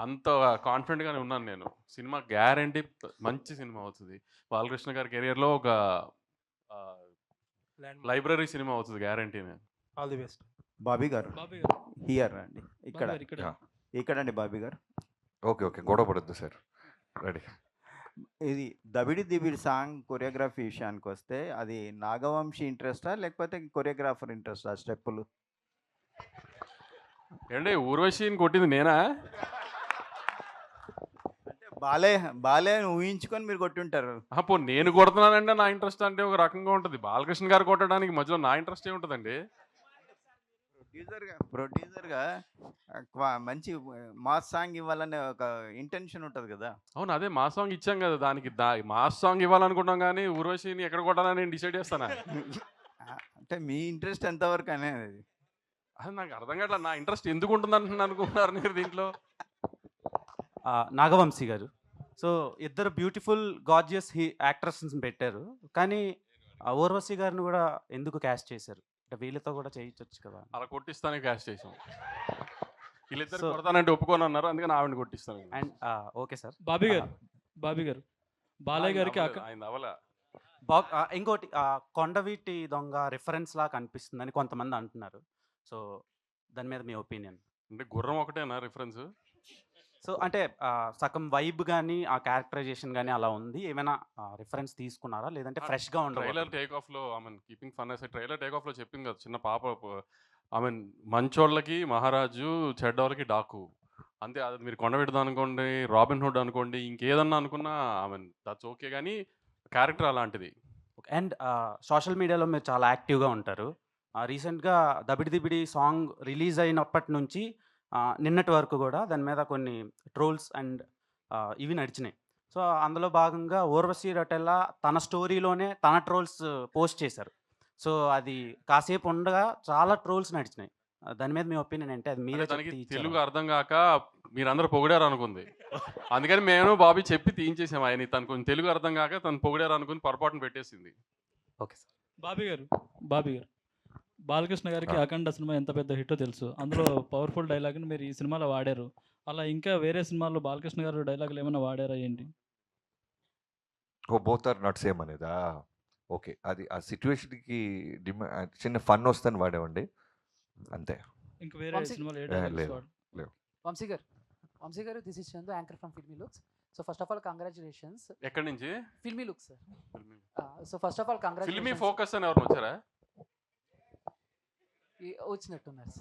అంత కాన్ఫిడెంట్గానే ఉన్నాను నేను. సినిమా గ్యారంటీ మంచి సినిమా అవుతుంది. బాలకృష్ణ గారి కెరియర్లో ఒక లైబ్రరీ సినిమా అవుతుంది గ్యారంటీనే. All the best. బాబీ గారు హియర్ అండి, ఇక్కడండి బాబీ గారు. ఓకే, గొడవ పడద్దు సార్. రెడీ. ఇది దబిడి దిబిడి సాంగ్ కొరియోగ్రఫీ విషయానికి వస్తే అది నాగవంశీ ఇంట్రెస్టా లేకపోతే కొరియోగ్రాఫర్ ఇంట్రెస్టా స్టెప్పులు? ఏంటి ఊర్వశిని కొట్టింది నేనా? అంటే బాలే బాలే అని ఊహించుకొని మీరు కొట్టుంటారు. పో నేను కొడుతున్నానంటే నా ఇంట్రెస్ట్ అంటే ఒక రకంగా ఉంటుంది. బాలకృష్ణ గారు కొట్టడానికి మధ్యలో నా ఇంట్రెస్ట్ ఏముంటుందండి? ప్రొడ్యూసర్గా మంచి మాస్ సాంగ్ ఇవ్వాలనే ఒక ఇంటెన్షన్ ఉంటుంది కదా. అవును, అదే మాస్ సాంగ్ ఇచ్చాం కదా, దానికి మాస్ సాంగ్ ఇవ్వాలనుకుంటాం కానీ ఊర్వశిని ఎక్కడ కొట్టాలని నేను డిసైడ్ చేస్తానా? అంటే మీ ఇంట్రెస్ట్ ఎంతవరకు అనేది అది నాకు అర్థం కావట్లేదు. నా ఇంట్రెస్ట్ ఎందుకు ఉంటుంది అనుకుంటున్నారు మీరు దీంట్లో? నాగవంశీ గారు, సో ఇద్దరు బ్యూటిఫుల్ గార్జియస్ యాక్ట్రెస్ని పెట్టారు, కానీ ఊర్వశి గారిని కూడా ఎందుకు క్యాస్ట్ చేశారు? అంటే వీళ్ళతో కూడా చేయించవచ్చు కదా. అలా కొట్టిస్తానే క్యాస్ట్ చేసాం. వీళ్ళిద్దరు కొడతానంటే ఒప్పుకొని అన్నారు, అందుకని ఆవిడని కొట్టిస్తాను. And okay sir. బాబీ గారు బాలయ్య గారికి ఆయన అవలా ఇంకోటి కొండవీటి దొంగ రిఫరెన్స్ లా కనిపిస్తుందని కొంతమంది అంటున్నారు. సో దాని మీద మీ ఒపీనియన్? అంటే గుర్రం ఒకటేనా రిఫరెన్స్? సో అంటే సగం వైబ్ కానీ ఆ క్యారెక్టరైజేషన్ కానీ అలా ఉంది, ఏమైనా రిఫరెన్స్ తీసుకున్నారా లేదంటే ఫ్రెష్గా ఉండదు? ట్రైలర్ టేక్ ఆఫ్లో ఐ మీన్ కీపింగ్ ఫన్ అసలు ట్రైలర్ టేక్ ఆఫ్లో చెప్పింది కదా, చిన్న పాప ఐ మీన్ మంచోళ్ళకి మహారాజు, చెడ్డోళ్ళకి డాకు అంతే. అది మీరు కొండబెడదాం అనుకోండి, రాబిన్ హుడ్ అనుకోండి, ఇంకేదన్నా అనుకున్నా ఐ మీన్ దట్స్ ఓకే, కానీ క్యారెక్టర్ అలాంటిది. అండ్ సోషల్ మీడియాలో మీరు చాలా యాక్టివ్గా ఉంటారు. రీసెంట్గా దబిడి దిబిడి సాంగ్ రిలీజ్ అయినప్పటి నుంచి నిన్నటి వరకు కూడా దాని మీద కొన్ని ట్రోల్స్ అండ్ ఇవి నడిచినాయి. సో అందులో భాగంగా ఊర్వశి రొటెల్లా తన స్టోరీలోనే తన ట్రోల్స్ పోస్ట్ చేశారు. సో అది కాసేపు ఉండగా చాలా ట్రోల్స్ నడిచినాయి. దాని మీద మీ ఒపీనియన్ ఏంటి? అది మీరే దానికి తెలుగు అర్థం కాక మీరందరూ పొగిడారు అనుకుంది, అందుకని మేము బాబీ చెప్పి తీయించేసాము. ఆయన తను కొంచెం తెలుగు అర్థం కాక తను పొగిడారు అనుకుని పొరపాటును పెట్టేసింది. Okay sir. బాబీ గారు బాలకృష్ణ గారికి అఖండ సినిమా ఎంత పెద్ద హిట్టో తెలుసు. అందులో పవర్ఫుల్ డైలాగ్ని మీరు ఈ సినిమాలో వాడారు. అలా ఇంకా వేరే సినిమాల్లో బాలకృష్ణ గారు డైలాగులు ఏమైనా వాడారా ఏంటి? బోత్ ఆర్ నాట్ సేమ్ అనేదా? ఓకే, అది ఆ సిచ్యువేషన్కి చిన్న ఫన్ వస్తుందని వాడేవండి అంతే. ఇంకా వేరే సినిమాలో ఏ డైలాగ్స్ వాడు? లేవు. వంశీ గారు, this is Chandu, anchor from filmy looks. So first of all congratulations. ఎక్కడి నుంచి? Filmy looks sir. So first of all congratulations. Filmy focus అని ఎవరు వచ్చారా? వచ్చినట్టున్నారు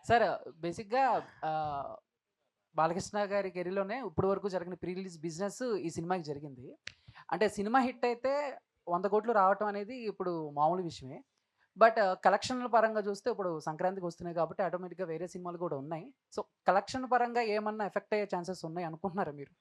సార్. బేసిక్గా బాలకృష్ణ గారి కెరీర్లోనే ఇప్పటి వరకు జరిగిన ప్రీ రిలీజ్ బిజినెస్ ఈ సినిమాకి జరిగింది. అంటే సినిమా హిట్ అయితే 100 కోట్లు రావటం అనేది ఇప్పుడు మామూలు విషయమే. బట్ కలెక్షన్ల పరంగా చూస్తే ఇప్పుడు సంక్రాంతికి వస్తున్నాయి కాబట్టి ఆటోమేటిక్గా వేరే సినిమాలు కూడా ఉన్నాయి. సో కలెక్షన్ పరంగా ఏమన్నా ఎఫెక్ట్ అయ్యే ఛాన్సెస్ ఉన్నాయి అనుకుంటున్నారా మీరు?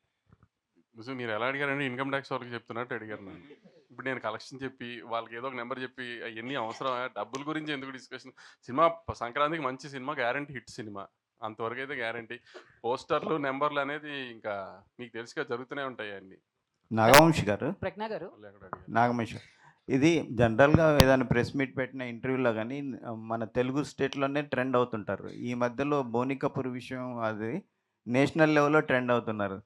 మీరు ఎలా అడిగారంటే ఇన్కమ్ ట్యాక్స్ వాళ్ళకి చెప్తున్నట్టు అడిగారు నన్ను. ఇప్పుడు నేను కలెక్షన్ చెప్పి వాళ్ళకి ఏదో ఒక నెంబర్ చెప్పి అవన్నీ అవసరం, డబ్బుల గురించి ఎందుకు డిస్కషన్? సినిమా సంక్రాంతికి మంచి సినిమా, గ్యారంటీ హిట్ సినిమా, అంతవరకు అయితే గ్యారంటీ. పోస్టర్లు నెంబర్లు అనేది ఇంకా మీకు తెలుసుగా జరుగుతూనే ఉంటాయి అన్నీ. నాగవంశి గారు, ప్రజ్ఞ గారు, నాగవంశి, ఇది జనరల్గా ఏదైనా ప్రెస్ మీట్ పెట్టిన ఇంటర్వ్యూలో కానీ మన తెలుగు స్టేట్లోనే ట్రెండ్ అవుతుంటారు. ఈ మధ్యలో బోని కపూర్ విషయం అది నేషనల్ లెవెల్లో ట్రెండ్ అవుతున్నారు.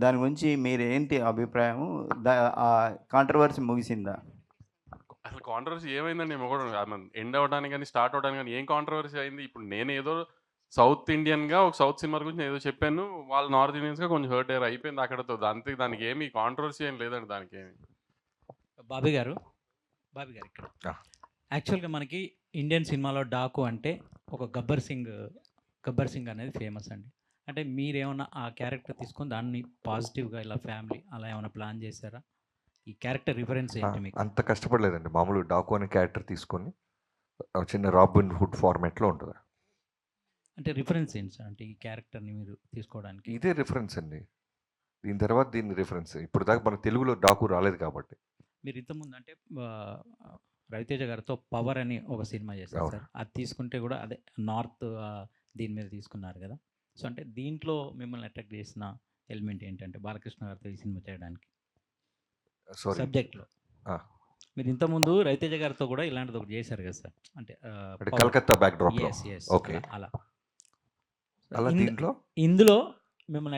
దాని గురించి మీరు ఏంటి అభిప్రాయం? ఆ కాంట్రవర్సీ ముగిసిందా? అసలు కాంట్రవర్సీ ఏమైందండి? కూడా ఎండ్ అవ్వడానికి కానీ స్టార్ట్ అవ్వడానికి కానీ ఏం కాంట్రవర్సీ అయింది? ఇప్పుడు నేను ఏదో సౌత్ ఇండియన్గా ఒక సౌత్ సినిమా గురించి ఏదో చెప్పాను, వాళ్ళు నార్త్ ఇండియన్స్గా కొంచెం హర్ట్ అయ్యారు, అయిపోయింది అక్కడతో. దానికి ఏమి కాంట్రవర్సీ ఏం లేదండి దానికి ఏమి. బాబీ గారు ఇక్కడ యాక్చువల్గా మనకి ఇండియన్ సినిమాలో డాకు అంటే ఒక గబ్బర్ సింగ్ అనేది ఫేమస్ అండి. అంటే మీరేమన్నా ఆ క్యారెక్టర్ తీసుకొని దాన్ని పాజిటివ్గా ఇలా ఫ్యామిలీ అలా ఏమైనా ప్లాన్ చేశారా? ఈ క్యారెక్టర్ రిఫరెన్స్ ఏంటి మీకు? అంత కష్టపడలేదండి. మామూలు డాకు అనే క్యారెక్టర్ తీసుకొని చిన్న రాబిన్ హుడ్ ఫార్మాట్లో ఉంటుంది. అంటే రిఫరెన్స్ ఏంటి సార్? అంటే ఈ క్యారెక్టర్ని మీరు తీసుకోవడానికి ఇదే రిఫరెన్స్ అండి. దీని తర్వాత దీని రిఫరెన్స్. ఇప్పుడు దాకా మన తెలుగులో డాకు రాలేదు కాబట్టి. మీరు ఇంతకుముందు అంటే రవితేజ గారితో పవర్ అని ఒక సినిమా చేశారు సార్. అది తీసుకుంటే కూడా అదే నార్త్ దీని మీద తీసుకున్నారు కదా. సో అంటే దీంట్లో మిమ్మల్ని అట్రాక్ట్ చేసిన ఎలిమెంట్ ఏంటంటే బాలకృష్ణ గారితో ఈ సినిమా చేయడానికి సబ్జెక్ట్లో? మీరు ఇంతకుముందు రవితేజ గారితో కూడా ఇలాంటిది ఒకటి చేశారు కదా సార్, అంటే కలకత్తా బ్యాక్ డ్రాప్. ఓకే, అలా ఇందులో మిమ్మల్ని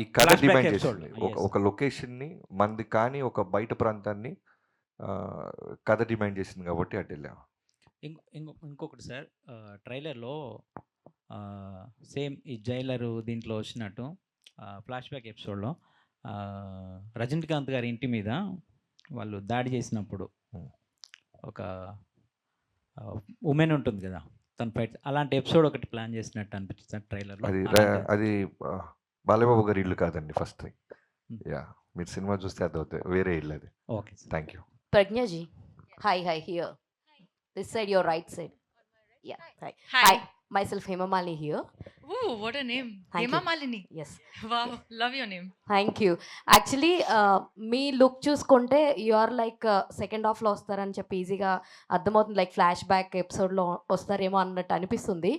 ఈ కథ డిమాండ్ చేసింది ఒక లొకేషన్ని మంది కానీ ఒక బయట ప్రాంతాన్ని కథ డిమాండ్ చేసింది కాబట్టి అటు వెళ్ళాము. ఇంకొకటి సార్, ట్రైలర్లో సేమ్ ఈ జైలరు దీంట్లో వచ్చినట్టు ఫ్లాష్ బ్యాక్ ఎపిసోడ్లో రజనీకాంత్ గారి ఇంటి మీద వాళ్ళు దాడి చేసినప్పుడు ఒక ఉమెన్ ఉంటుంది కదా, తన ఫైట్, అలాంటి ఎపిసోడ్ ఒకటి ప్లాన్ చేసినట్టు అనిపించింది ట్రైలర్లో. అది బాలయ్యబాబు గారి ఇల్లు కాదండి ఫస్ట్ థింగ్. యా, మీరు సినిమా చూస్తే అర్థమవుతుంది, వేరే ఇల్లు అది. Okay, thank you. Pragnya ji. Hi, here. This side, your right side. Yeah, hi. Hi. Myself, Hema Malini here. Ooh, what a name. Thank Hema you. Malini. Yes. Wow, love your name. Thank you. Actually, me look చూసుకుంటే you are like second హాఫ్లో వస్తారని చెప్పి ఈజీగా అర్థమవుతుంది, like flash back ఎపిసోడ్లో వస్తారేమో అన్నట్టు అనిపిస్తుంది.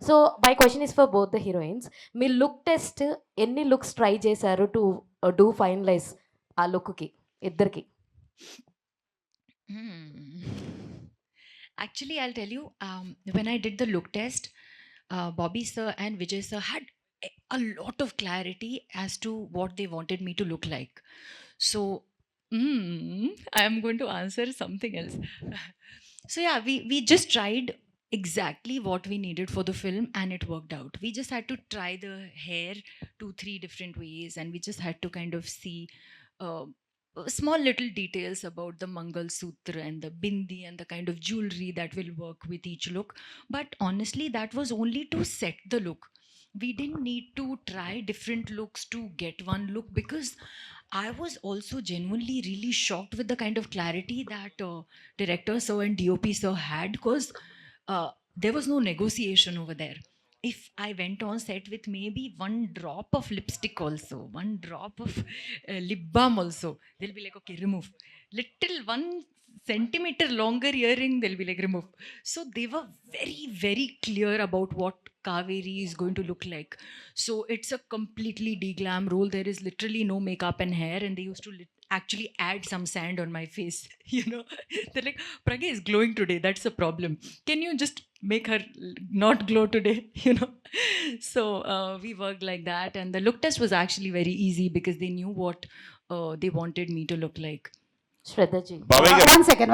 So my question is for both the heroines. Me look test ఎన్ని లుక్స్ ట్రై చేశారు టు డూ ఫైనలైజ్ ఆ లుక్కి ఇద్దరికి? Actually, I'll tell you, when I did the look test, Bobby sir and Vijay sir had a lot of clarity as to what they wanted me to look like. So, I am going to answer something else. So yeah, we just tried exactly what we needed for the film and it worked out. We just had to try the hair 2-3 different ways and we just had to kind of see small little details about the Mangal Sutra and the bindi and the kind of jewelry that will work with each look. But honestly, that was only to set the look. We didn't need to try different looks to get one look because I was also genuinely really shocked with the kind of clarity that director sir and DOP sir had, because there was no negotiation over there. If I went on set with maybe one drop of lipstick also, one drop of lip balm also, they'll be like, okay, remove. Little 1 centimeter longer earring, they'll be like, remove. So they were very, very clear about what Kaveri is going to look like. So it's a completely de-glam role. There is literally no makeup and hair, and they used to actually add some sand on my face. You know, they're like, Pragya is glowing today. That's a problem. Can you just make her not glow today? You know. So we worked like that, and the look test was actually very easy because they knew what they wanted me to look like. Shraddha ji, one second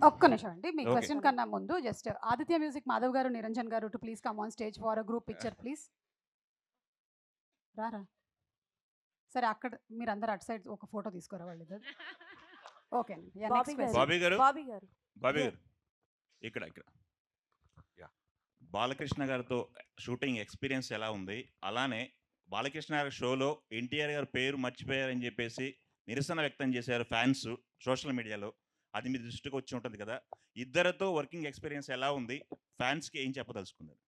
ఒక్క నిమిషం అండి. మీ Okay. Question కన్నా ముందు just Aditya music Madhav గారు, నిరంజన్ గారు to please come on stage for a group picture please. రారా సరే, అక్కడ మీరు అందరు అటు సైడ్ ఒక ఫోటో తీసుకోరా వాళ్ళు ఇద్దరు. ఓకే బాబీ గారు బాబీ గారు ఇక్కడ బాలకృష్ణ గారితో షూటింగ్ ఎక్స్పీరియన్స్ ఎలా ఉంది? అలానే బాలకృష్ణ గారి షోలో ఎన్టీఆర్ గారి పేరు మర్చిపోయారని చెప్పేసి నిరసన వ్యక్తం చేశారు ఫ్యాన్స్ సోషల్ మీడియాలో. అది మీ దృష్టికి వచ్చి ఉంటుంది కదా, ఇద్దరితో వర్కింగ్ ఎక్స్పీరియన్స్ ఎలా ఉంది? ఫ్యాన్స్కి ఏం చెప్పదలుచుకున్నారు?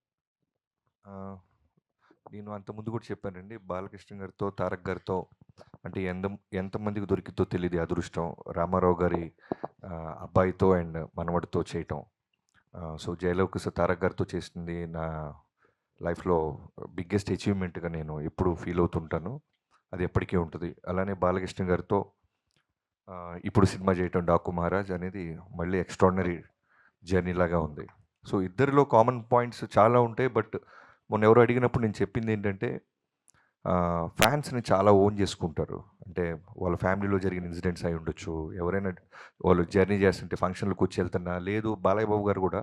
నేను అంత ముందు కూడా చెప్పానండి, బాలకృష్ణ గారితో తారక్ గారితో అంటే ఎంతమందికి దొరికితో తెలియదు అదృష్టం, రామారావు గారి అబ్బాయితో అండ్ మనవడితో చేయటం. సో జయలవకుశ తారక్ గారితో చేసింది నా లైఫ్లో బిగ్గెస్ట్ అచీవ్మెంట్గా నేను ఎప్పుడు ఫీల్ అవుతుంటాను. అది ఎప్పటికీ ఉంటుంది. అలానే బాలకృష్ణ గారితో ఇప్పుడు సినిమా చేయటం డాకు మహారాజ్ అనేది మళ్ళీ ఎక్స్ట్రాడినరీ జర్నీ లాగా ఉంది. సో ఇద్దరిలో కామన్ పాయింట్స్ చాలా ఉంటాయి. బట్ మొన్న ఎవరో అడిగినప్పుడు నేను చెప్పింది ఏంటంటే, ఫ్యాన్స్ని చాలా ఓన్ చేసుకుంటారు. అంటే వాళ్ళ ఫ్యామిలీలో జరిగిన ఇన్సిడెంట్స్ అయి ఉండొచ్చు, ఎవరైనా వాళ్ళు జర్నీ చేస్తుంటే ఫంక్షన్లకు వచ్చి వెళ్తున్నా, లేదు బాలయ్య బాబు గారు కూడా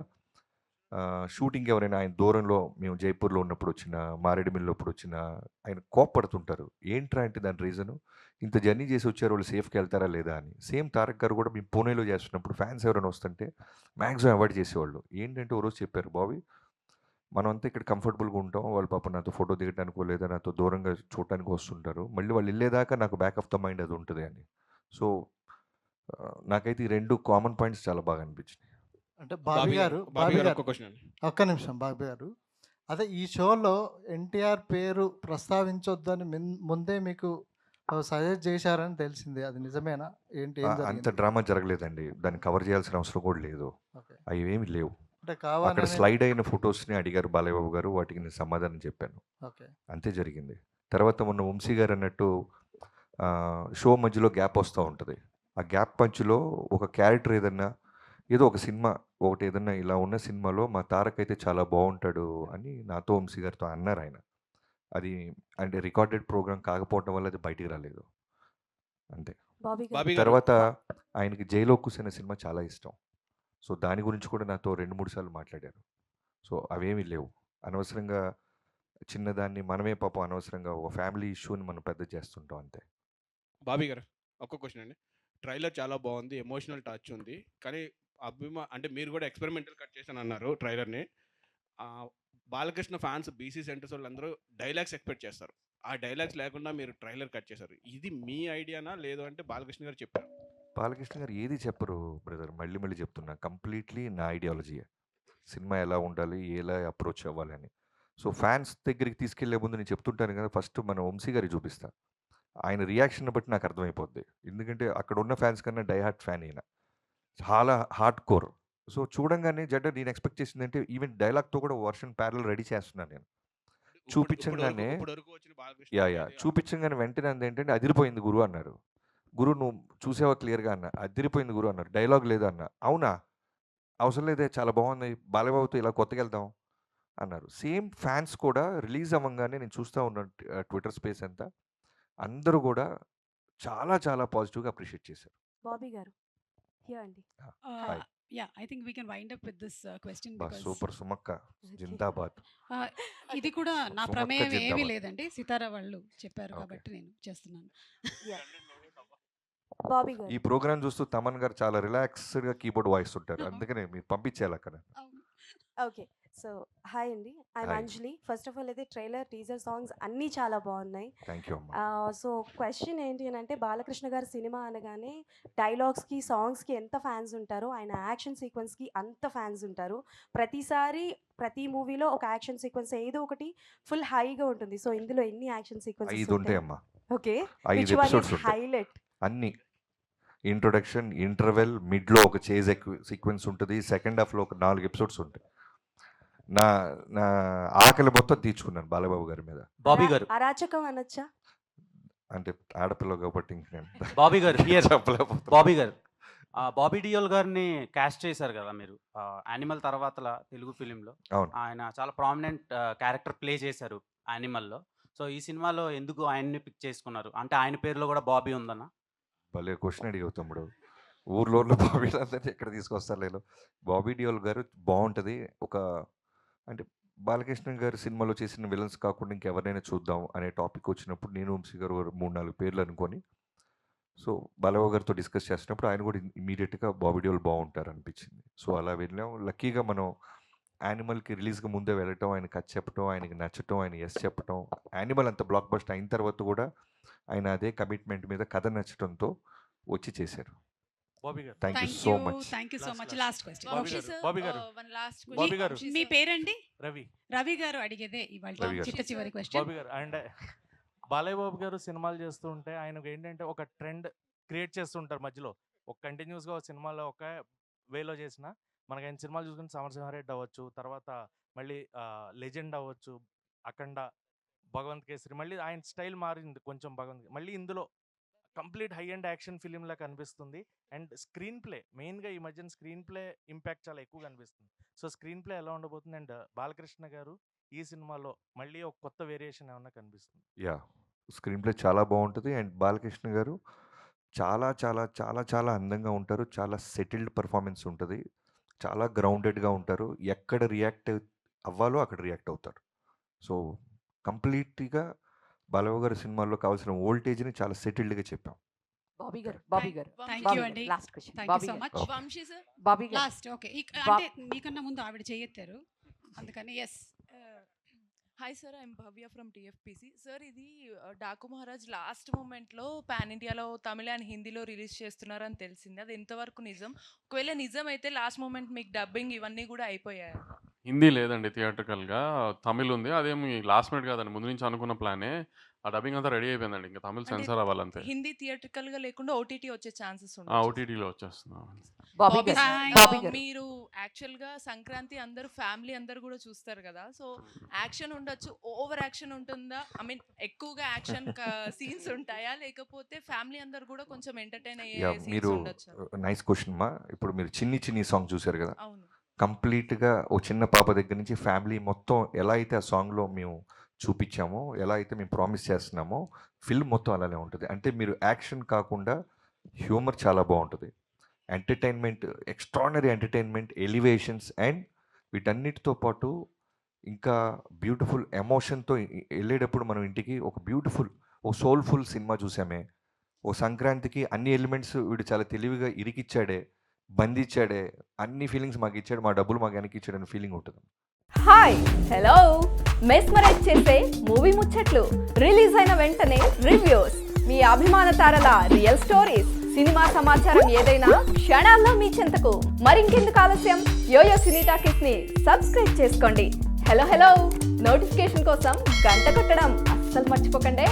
షూటింగ్ ఎవరైనా ఆయన దూరంలో, మేము జైపూర్లో ఉన్నప్పుడు వచ్చిన, మారేడుమిల్లి అప్పుడు వచ్చిన, ఆయన కోప్పడుతుంటారు. ఏంట్రా అంటే దాని రీజను, ఇంత జర్నీ చేసి వచ్చారు, వాళ్ళు సేఫ్కి వెళ్తారా లేదా అని. సేమ్ తారక్ గారు కూడా మేము పూణేలో చేస్తున్నప్పుడు ఫ్యాన్స్ ఎవరైనా వస్తుంటే మ్యాక్సిమం అవాయిడ్ చేసేవాళ్ళు. ఏంటంటే ఓ రోజు చెప్పారు, బాబీ మనం అంతా ఇక్కడ కంఫర్టబుల్గా ఉంటాం, వాళ్ళు పాప నాతో ఫోటో దిగడానికో లేదా నాతో దూరంగా చూడటానికి వస్తుంటారు, మళ్ళీ వాళ్ళు వెళ్ళేదాకా నాకు బ్యాక్ ఆఫ్ ద మైండ్ అది ఉంటుంది అని. సో నాకైతే ఈ రెండు కామన్ పాయింట్స్ చాలా బాగా అనిపించినాయి. అంటే బాబీ గారు ఒక్క నిమిషం, బాబీ గారు అదే ఈ షోలో ఎన్టీఆర్ పేరు ప్రస్తావించొద్దని ముందే మీకు సజెస్ట్ చేశారని తెలిసింది, అది నిజమేనా? ఏంటి అంత డ్రామా జరగలేదండి, దాన్ని కవర్ చేయాల్సిన అవసరం కూడా లేదు, అవి ఏమి లేవు. అంటే అక్కడ స్లైడ్ అయిన ఫొటోస్ని అడిగారు బాలయ్య బాబు గారు, వాటికి నేను సమాధానం చెప్పాను, అంతే జరిగింది. తర్వాత మొన్న వంశీ గారు అన్నట్టు షో మధ్యలో గ్యాప్ వస్తూ ఉంటుంది. ఆ గ్యాప్ మధ్యలో ఒక క్యారెక్టర్ ఏదన్నా, ఏదో ఒక సినిమా ఒకటి ఏదన్నా ఇలా ఉన్న సినిమాలో మా తారక్ అయితే చాలా బాగుంటాడు అని నాతో వంశీ గారితో అన్నారు ఆయన. అది అంటే రికార్డెడ్ ప్రోగ్రామ్ కాకపోవడం వల్ల అది బయటికి రాలేదు అంతే. తర్వాత ఆయనకి జైలో కూసిన సినిమా చాలా ఇష్టం, సో దాని గురించి కూడా నాతో 2-3 సార్లు మాట్లాడారు. సో అవేమీ లేవు, అనవసరంగా చిన్నదాన్ని మనమే పాపం అనవసరంగా ఒక ఫ్యామిలీ ఇష్యూని మనం పెద్ద చేస్తుంటాం అంతే. బాబీ గారు ఒక్క క్వశ్చన్ అండి. ట్రైలర్ చాలా బాగుంది, ఎమోషనల్ టచ్ ఉంది. కానీ అంటే మీరు కూడా ఎక్స్పెరిమెంటల్ కట్ చేశాను అన్నారు ట్రైలర్ని. బాలకృష్ణ ఫ్యాన్స్ బీసీ సెంటర్స్ వాళ్ళందరూ డైలాగ్స్ ఎక్స్పెక్ట్ చేస్తారు. ఆ డైలాగ్స్ లేకుండా మీరు ట్రైలర్ కట్ చేశారు. ఇది మీ ఐడియానా లేదు అంటే బాలకృష్ణ గారు చెప్పారు? బాలకృష్ణ గారు ఏది చెప్పరు బ్రదర్, మళ్ళీ మళ్ళీ చెప్తున్నా, కంప్లీట్లీ నా ఐడియాలజీయే. సినిమా ఎలా ఉండాలి, ఎలా అప్రోచ్ అవ్వాలి అని. సో ఫ్యాన్స్ దగ్గరికి తీసుకెళ్లే ముందు నేను చెప్తుంటాను కదా, ఫస్ట్ మన వంశీ గారికి చూపిస్తా. ఆయన రియాక్షన్ బట్టి నాకు అర్థమైపోద్ది. ఎందుకంటే అక్కడ ఉన్న ఫ్యాన్స్ కన్నా డై హార్ట్ ఫ్యాన్ అయినా, చాలా హార్డ్ కోర్. సో చూడంగానే జడ్డ నేను ఎక్స్పెక్ట్ చేసింది అంటే ఈవెన్ డైలాగ్తో కూడా వర్షన్ ప్యారల్ రెడీ చేస్తున్నాను నేను. చూపించగానే చూపించగానే వెంటనే అంది ఏంటంటే అదిరిపోయింది గురు అన్నారు. గురు నువ్వు చూసావా క్లియర్గా అన్న, అదిరిపోయింది గురు అన్నారు. డైలాగ్ లేదు అన్న, అవునా అవసరం లేదే చాలా బాగుంది, బాలబాబుతో ఇలా కొత్తగా వెళ్దాం అన్నారు. సేమ్ ఫ్యాన్స్ కూడా రిలీజ్ అవ్వగానే నేను చూస్తూ ఉన్నాను ట్విట్టర్ స్పేస్ అంతా, అందరూ కూడా చాలా చాలా పాజిటివ్గా అప్రిషియేట్ చేశారు. బాబీ గారు హియర్ అండి. Hi. Yeah I think we can wind up with this question బా బికాజ్ సూపర్ సుమక్క జిందాబాద్. ఇది కూడా నా సుమక్క ప్రమేయం ఏమీ జిందాబాద్. లేదండి, సితారా వాళ్ళు చెప్పారు ఓకే. కాబట్టి నేను చేస్తున్నాను. బాబీ గారు ఈ ప్రోగ్రామ్ చూస్తూ తమన్ గారు చాలా రిలాక్స్డ్గా కీబోర్డ్ వాయిస్తుంటారు, అందుకనే మీరు పంపించేయాలి అక్కడ. ఓకే సో హాయ్ అండి, I'm hi. Anjali. First of all అయితే ట్రైలర్ టీజర్ సాంగ్స్ అన్నీ చాలా బాగున్నాయి. థ్యాంక్ యూ అమ్మా. సో క్వశ్చన్ ఏంటి అని అంటే, బాలకృష్ణ గారి సినిమా అనగానే డైలాగ్స్కి సాంగ్స్కి ఎంత ఫ్యాన్స్ ఉంటారో, ఆయన యాక్షన్ సీక్వెన్స్కి అంత ఫ్యాన్స్ ఉంటారు. ప్రతిసారి ప్రతి మూవీలో ఒక యాక్షన్ సీక్వెన్స్ ఏదో ఒకటి ఫుల్ హైగా ఉంటుంది. సో ఇందులో ఎన్ని యాక్షన్ 5 సీక్వెన్సెస్ ఉంటాయమ్మా. Okay 5 which one episodes is ఉంటాయి హైలైట్? అన్నీ. ఇంట్రొడక్షన్, ఇంటర్వెల్, మిడ్లో ఒక చేజ్ సీక్వెన్స్ ఉంటుంది, సెకండ్ హాఫ్లో ఒక 4 ఎపిసోడ్స్ ఉంటాయి. నా నా ఆకలి మొత్తం తీర్చుకున్నాను బాలబాబు గారి మీద. బాబీ గారు అరాచకం అనొచ్చా? అంటే ఆడపిల్ల కాబట్టి ఇంక నేను బాబీ గారు హియర్ చెప్పలేకపోతున్నా. బాబీ గారు బాబీ డియోల్ గారిని క్యాస్ట్ చేశారు కదా మీరు యానిమల్ తర్వాత తెలుగు ఫిలింలో. అవును. ఆయన చాలా ప్రామినెంట్ క్యారెక్టర్ ప్లే చేశారు యానిమల్లో. సో ఈ సినిమాలో ఎందుకు ఆయన్ని పిక్ చేసుకున్నారు? అంటే ఆయన పేరులో కూడా బాబీ ఉందన్న? భలే క్వశ్చన్ అడిగావు తమ్ముడు. ఊర్లో బాబీలు అందరినీ ఎక్కడ తీసుకొస్తారు లేదు. బాబీ డియోల్ గారు బాగుంటుంది. ఒక అంటే బాలకృష్ణ గారు సినిమాలో చేసిన విలన్స్ కాకుండా ఇంకెవరినైనా చూద్దాం అనే టాపిక్ వచ్చినప్పుడు నేను వంశీ గారు 3-4 పేర్లు అనుకొని, సో బాలబాబు గారితో డిస్కస్ చేసినప్పుడు ఆయన కూడా ఇమీడియట్గా బాబీ డియోల్ బాగుంటారు అనిపించింది. సో అలా వెళ్ళాం. లక్కీగా మనం యానిమల్కి రిలీజ్గా ముందే వెళ్ళటం, ఆయన కథ చెప్పటం, ఆయనకి నచ్చటం, ఆయన ఎస్ చెప్పటం, యానిమల్ అంత బ్లాక్ బస్టర్ అయిన తర్వాత కూడా ఆయన అదే కమిట్మెంట్ మీద కథ నచ్చటంతో వచ్చి చేశారు. బాబీ గారు thank you so much. Thank you so much. Last question Bobby గారు వన్ లాస్ట్ బాబీ గారు మీ పేరండి? రవి. రవి గారు అడిగేదే ఇవాళ రవి గారు. చిట్ట చివరి క్వశ్చన్. బాబీ గారు అండ్ బాలయ్య బాబు గారు సినిమాలు చేస్తూ ఉంటే ఆయనకు ఏంటంటే ఒక ట్రెండ్ క్రియేట్ చేస్తుంటారు మధ్యలో. ఒక కంటిన్యూస్గా ఒక సినిమాలో ఒక వేలో చేసిన మనకి ఆయన సినిమాలు చూసుకుని సమరసింహారెడ్డి అవ్వచ్చు, తర్వాత మళ్ళీ లెజెండ్ అవ్వచ్చు, అఖండ, భగవంత్ కేసరి, మళ్ళీ ఆయన స్టైల్ మారింది కొంచెం. భగవంత్ మళ్ళీ ఇందులో complete high and action film లా కనిపిస్తుంది. అండ్ స్క్రీన్ ప్లే మెయిన్గా ఈ మధ్యన స్క్రీన్ ప్లే ఇంపాక్ట్ చాలా ఎక్కువ కనిపిస్తుంది. సో స్క్రీన్ ప్లే ఎలా ఉండబోతుంది? అండ్ బాలకృష్ణ గారు ఈ సినిమాలో మళ్ళీ ఒక కొత్త వేరియేషన్ ఏమన్నా కనిపిస్తుంది? యా స్క్రీన్ ప్లే చాలా బాగుంటుంది. అండ్ బాలకృష్ణ గారు చాలా చాలా చాలా చాలా అందంగా ఉంటారు. చాలా సెటిల్డ్ పర్ఫార్మెన్స్ ఉంటుంది. చాలా గ్రౌండెడ్గా ఉంటారు. ఎక్కడ రియాక్ట్ అవ్వాలో అక్కడ రియాక్ట్ అవుతారు. సో కంప్లీట్గా బాలబాబు గారి సినిమాల్లో కావాల్సిన వోల్టేజ్ని చాలా సెటిల్డ్గా చెప్పాం. బాబీ గారు బాబీ గారు థ్యాంక్ యూ అండి. Last question thank you Bobby so గారు మచ్. వంశీ సార్ బాబీ గారు లాస్ట్ ఓకే. బా- అంటే మీకన్నా ముందు ఆవిడ చేయెత్తారు అందుకని yes. Hi sir, I am Bhavya from TFPC. Sir ఇది డాకు మహారాజ్ లాస్ట్ మూమెంట్లో పాన్ ఇండియాలో తమిళ అండ్ హిందీలో రిలీజ్ చేస్తున్నారని తెలిసింది. అది ఎంతవరకు నిజం? ఒకవేళ నిజం అయితే లాస్ట్ మూమెంట్ మీకు డబ్బింగ్ ఇవన్నీ కూడా అయిపోయాయి? హిందీ లేదండి థియేట్రికల్గా, తమిళ్ ఉంది. అదేమి లాస్ట్ మినిట్ కాదండి, ముందు నుంచి అనుకున్న ప్లానే. ఆ డబ్బింగ్ అంతా రెడీ అయిపోయిందండి, ఇంకా తమిళ్ సెన్సార్ అవ్వాలంతే. హిందీ థియేట్రికల్గా లేకుండా ఓటీటీ వచ్చే ఛాన్సెస్ ఉన్నాయి. ఓటీటీలో వచ్చేస్తున్నాం. బాబీ బాబీ గారు సార్, బాబీ గారు మీరు యాక్చువల్గా సంక్రాంతి అందరూ ఫ్యామిలీ అందరూ కూడా చూస్తారు కదా, సో యాక్షన్ ఉండొచ్చు, ఓవర్ యాక్షన్ ఉంటుందా? ఐ మీన్ ఎక్కువగా యాక్షన్ సీన్స్ ఉంటాయా, లేకపోతే ఫ్యామిలీ అందరూ కూడా కొంచెం ఎంటర్టైన్ అయ్యే యా సీన్స్ మీరు ఉండొచ్చా? నైస్ క్వశ్చన్ మా. ఇప్పుడు మీరు చిన్ని చిన్ని సాంగ్ చూశారు కదా, అవును. కంప్లీట్గా ఓ చిన్న పాప దగ్గర నుంచి ఫ్యామిలీ మొత్తం ఎలా అయితే ఆ సాంగ్లో మేము చూపించామో, ఎలా అయితే మేము ప్రామిస్ చేస్తున్నామో, ఫిల్మ్ మొత్తం అలానే ఉంటుంది. అంటే మీరు యాక్షన్ కాకుండా హ్యూమర్ చాలా బాగుంటుంది, entertainment, extraordinary entertainment, elevations, and వీటన్నిటితో పాటు ఇంకా బ్యూటిఫుల్ ఎమోషన్తో వెళ్ళేటప్పుడు మనం ఇంటికి ఒక సోల్ఫుల్ సినిమా చూసామే. ఓ సంక్రాంతికి అన్ని ఎలిమెంట్స్ వీడు చాలా తెలివిగా ఇరికిచ్చాడే, బంధించాడే, అన్ని ఫీలింగ్స్ మాకు ఇచ్చాడు, మా డబ్బులు మాకు వెనక్కి ఇచ్చాడు అనే ఫీలింగ్ ఉంటుంది. హాయ్ హలో మెస్మరైజ్ చేసే మూవీ ముచ్చట్లు, రిలీజ్ అయిన వెంటనే రివ్యూస్, మీ అభిమాన తారల రియల్ స్టోరీస్, సినిమా సమాచారం ఏదైనా క్షణాల్లో మీ చెంతకు. మరింకెందుకు ఆలస్యం, యోయో సినీ టాకీస్ ని సబ్స్క్రైబ్ చేసుకోండి. హలో నోటిఫికేషన్ కోసం గంట కొట్టడం అస్సలు మర్చిపోకండి.